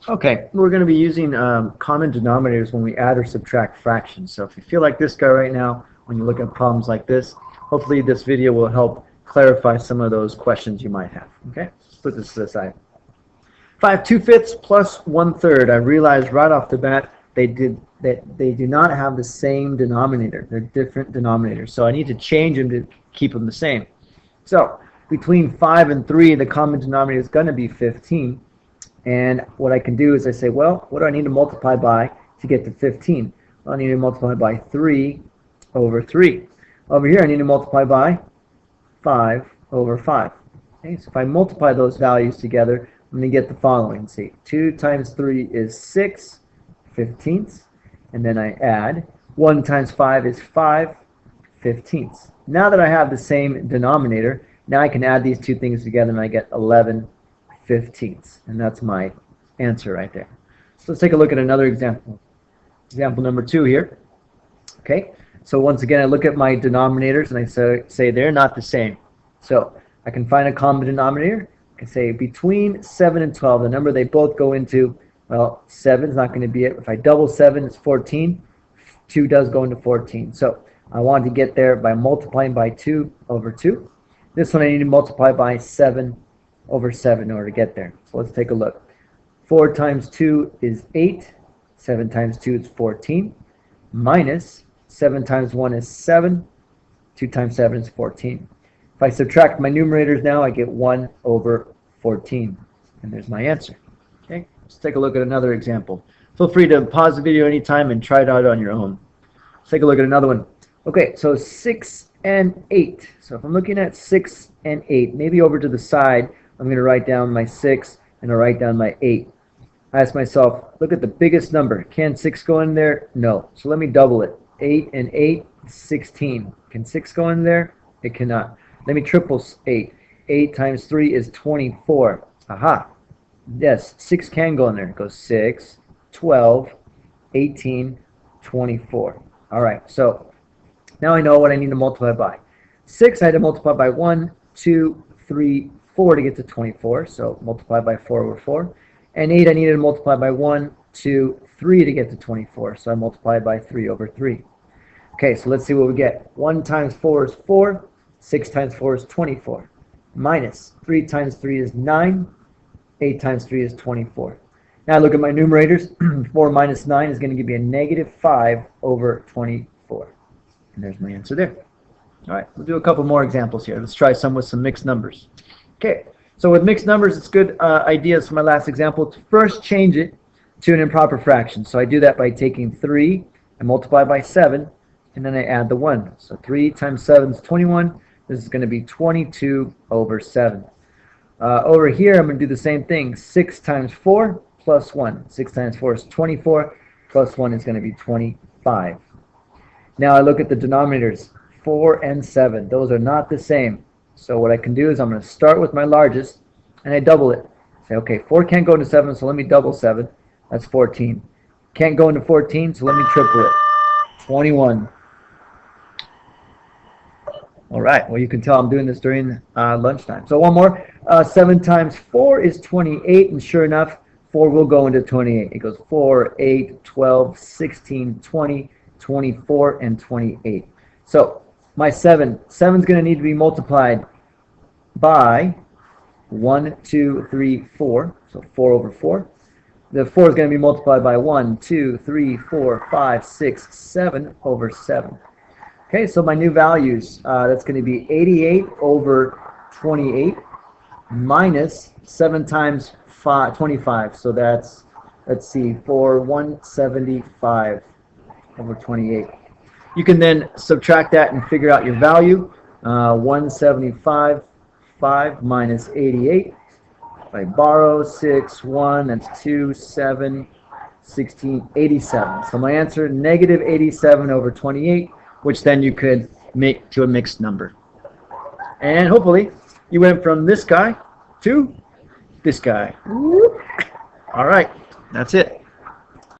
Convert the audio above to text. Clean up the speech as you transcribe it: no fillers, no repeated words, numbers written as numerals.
Okay, we're going to be using common denominators when we add or subtract fractions. So if you feel like this guy right now, when you look at problems like this, hopefully this video will help clarify some of those questions you might have. Okay, let's put this to the side. If I have 2/5 plus 1/3, I realized right off the bat they do not have the same denominator. They're different denominators. So I need to change them to keep them the same. So between 5 and 3, the common denominator is going to be 15. And what I can do is I say, well, what do I need to multiply by to get to 15? Well, I need to multiply by 3 over 3. Over here, I need to multiply by 5 over 5. Okay, so if I multiply those values together, I'm going to get the following. See, 2 times 3 is 6 15ths. And then I add 1 times 5 is 5 15ths. Now that I have the same denominator, now I can add these two things together and I get 11 15ths, and that's my answer right there. So let's take a look at another example. Example number 2 here. Okay, so once again I look at my denominators and I say they're not the same. So I can find a common denominator. I can say between 7 and 12, the number they both go into, well, 7 is not going to be it. If I double 7, it's 14. 2 does go into 14. So I want to get there by multiplying by 2 over 2. This one I need to multiply by 7 over 7 in order to get there. So let's take a look. 4 times 2 is 8. 7 times 2 is 14. Minus 7 times 1 is 7. 2 times 7 is 14. If I subtract my numerators now, I get 1 over 14. And there's my answer. Okay, let's take a look at another example. Feel free to pause the video anytime and try it out on your own. Let's take a look at another one. Okay, so 6 and 8. So if I'm looking at 6 and 8, maybe over to the side, I'm going to write down my 6 and I'll write down my 8. I ask myself, look at the biggest number. Can 6 go in there? No. So let me double it. 8 and 8, 16. Can 6 go in there? It cannot. Let me triple 8. 8 times 3 is 24. Aha. Yes, 6 can go in there. It goes 6, 12, 18, 24. All right, so now I know what I need to multiply by. 6 I had to multiply by 1, 2, 3, 4 to get to 24, so multiply by 4 over 4. And 8 I needed to multiply by 1, 2, 3 to get to 24, so I multiplied by 3 over 3. Okay, so let's see what we get. 1 times 4 is 4, 6 times 4 is 24, minus 3 times 3 is 9, 8 times 3 is 24. Now look at my numerators. 4 minus 9 is going to give me a negative 5 over 24. And there's my answer there. All right, we'll do a couple more examples here. Let's try some with some mixed numbers. Okay, so with mixed numbers, it's good ideas for my last example to first change it to an improper fraction. So I do that by taking 3 and multiply by 7, and then I add the 1. So 3 times 7 is 21. This is going to be 22 over 7. Over here, I'm going to do the same thing. 6 times 4 plus 1. 6 times 4 is 24, plus 1 is going to be 25. Now I look at the denominators, 4 and 7. Those are not the same. So what I can do is I'm going to start with my largest, and I double it. Say, okay, 4 can't go into 7, so let me double 7. That's 14. Can't go into 14, so let me triple it. 21. All right, well, you can tell I'm doing this during lunchtime. So one more. 7 times 4 is 28, and sure enough, 4 will go into 28. It goes 4, 8, 12, 16, 20, 24, and 28. So my 7 is going to need to be multiplied by 1, 2, 3, 4. So 4 over 4. The 4 is going to be multiplied by 1, 2, 3, 4, 5, 6, 7 over 7. Okay, so my new values, that's going to be 88 over 28 minus 7 times 25. So that's, let's see, 175 over 28. You can then subtract that and figure out your value. 175, 5 minus 88. If I borrow 6, 1, that's 2, 7, 16, 87. So my answer, negative 87 over 28, which then you could make to a mixed number. And hopefully you went from this guy to this guy. All right, that's it.